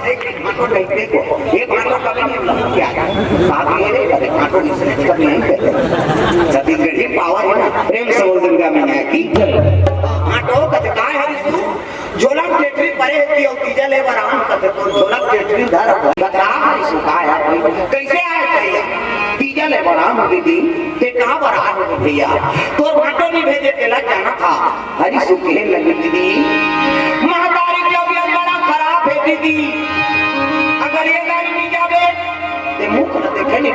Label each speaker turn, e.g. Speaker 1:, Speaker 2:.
Speaker 1: एक मानो कहते को ये मानो कभी नहीं लग क्या बाकी ये कभी मानो इसने कभी नहीं कहते छत्तीसगढ़ी पावर है ना प्रेम से बोल दूंगा मैं की मानो कते काय हरिसु झोलक टेटरी परे की और तीजा ले बराम कते तो झोलक टेटरी धर बता हरिसु काय कैसे आए भैया तीजा ले बराम दीदी ते कहां बराम भैया तो मानो नहीं भेजे तेला जाना था हरिसु कहने लगी दीदी महातारी जब ये बड़ा खराब है दीदी अगर ये गाड़ी नहीं जावे ते मुख न देखे नहीं